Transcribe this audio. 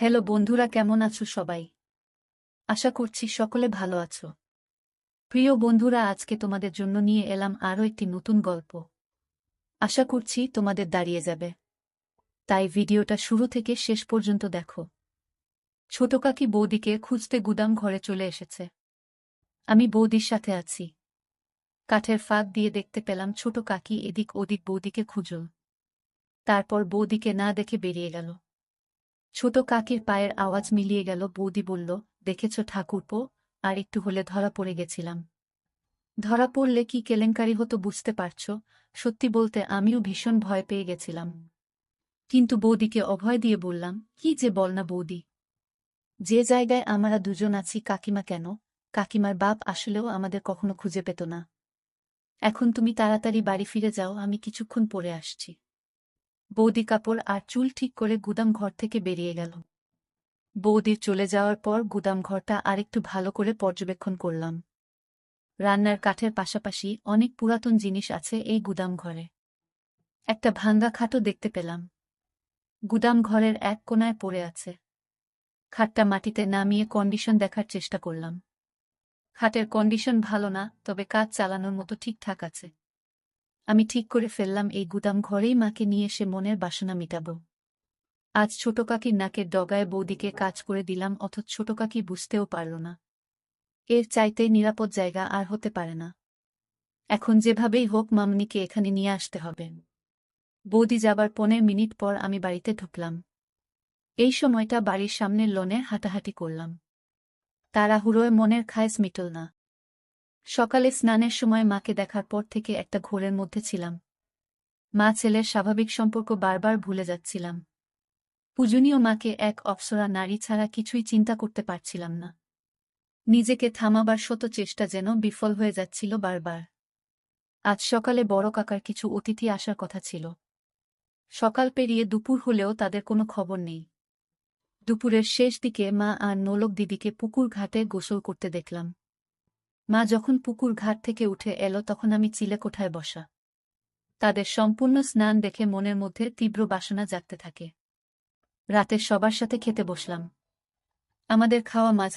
Hello বন্ধুরা, কেমন আছো সবাই? আশা করছি সকলে ভালো আছো। প্রিয় বন্ধুরা, আজকে তোমাদের জন্য নিয়ে এলাম আরও একটি নতুন গল্প। আশা করছি তোমাদের দাঁড়িয়ে যাবে, তাই ভিডিওটা শুরু থেকে শেষ পর্যন্ত দেখো। ছোট কাকি বৌদিকে খুঁজতে গুদাম ঘরে চলে এসেছে। আমি বৌদির সাথে আছি। কাঠের ফাঁক দিয়ে দেখতে পেলাম ছোট কাকি এদিক ওদিক বৌদিকে খুঁজল। তারপর বৌদিকে না দেখে বেরিয়ে গেল। ছোট কাকির পায়ের আওয়াজ মিলিয়ে গেল। বৌদি বলল, দেখেছ ঠাকুরপো, আর একটু হলে ধরা পড়ে গেছিলাম। ধরা পড়লে কি কেলেঙ্কারি হতো বুঝতে পারছ? সত্যি বলতে আমিও ভীষণ ভয় পেয়ে গেছিলাম। কিন্তু বৌদিকে অভয় দিয়ে বললাম, কি যে বল না বৌদি, যে জায়গায় আমরা দুজন আছি কাকিমা কেন, কাকিমার বাপ আসলেও আমাদের কখনো খুঁজে পেত না। এখন তুমি তাড়াতাড়ি বাড়ি ফিরে যাও, আমি কিছুক্ষণ পরে আসছি। বৌদি কাপড় আর চুল ঠিক করে গুদাম ঘর থেকে বেরিয়ে গেল। বৌদির চলে যাওয়ার পর গুদাম ঘরটা আরেকটু ভালো করে পর্যবেক্ষণ করলাম। রান্নার কাঠের পাশাপাশি অনেক পুরাতন জিনিস আছে এই গুদাম ঘরে। একটা ভাঙ্গা খাটও দেখতে পেলাম। গুদাম ঘরের এক কোণায় পড়ে আছে। খাটটা মাটিতে নামিয়ে কন্ডিশন দেখার চেষ্টা করলাম। খাটের কন্ডিশন ভালো না, তবে কাজ চালানোর মতো ঠিকঠাক আছে। আমি ঠিক করে ফেললাম এই গুদাম ঘরেই মাকে নিয়ে এসে মনের বাসনা মিটাব। আজ ছোট কাকির নাকের ডগায় বৌদিকে কাজ করে দিলাম, অথচ ছোট কাকি বুঝতেও পারল না। এর চাইতে নিরাপদ জায়গা আর হতে পারে না। এখন যেভাবেই হোক মামনিকে এখানে নিয়ে আসতে হবে। বৌদি যাবার 15 মিনিট পর আমি বাড়িতে ঢুকলাম। এই সময়টা বাড়ির সামনের লনে হাঁটাহাঁটি করলাম। তাড়াহুড়োয় মনের খায়েশ মিটল না। সকালে স্নানের সময় মাকে দেখার পর থেকে একটা ঘোরের মধ্যে ছিলাম। মা ছেলের স্বাভাবিক সম্পর্ক বারবার ভুলে যাচ্ছিলাম। পূজনীয় মাকে এক অপ্সরা নারী ছাড়া কিছুই চিন্তা করতে পারছিলাম না। নিজেকে থামাবার শত চেষ্টা যেন বিফল হয়ে যাচ্ছিল বারবার। আজ সকালে বড় কাকার কিছু অতিথি আসার কথা ছিল। সকাল পেরিয়ে দুপুর হলেও তাদের কোনো খবর নেই। দুপুরের শেষ দিকে মা আর নোলক দিদিকে পুকুর ঘাটে গোসল করতে দেখলাম। মা যখন পুকুর ঘাট থেকে উঠে এলো তখন আমি চিলেকোঠায় বসা। তাদের সম্পূর্ণ স্নান দেখে মনের মধ্যে তীব্র বাসনা জাগতে থাকে। রাতে সবার সাথে খেতে বসলাম। আমাদের খাওয়া মাঝ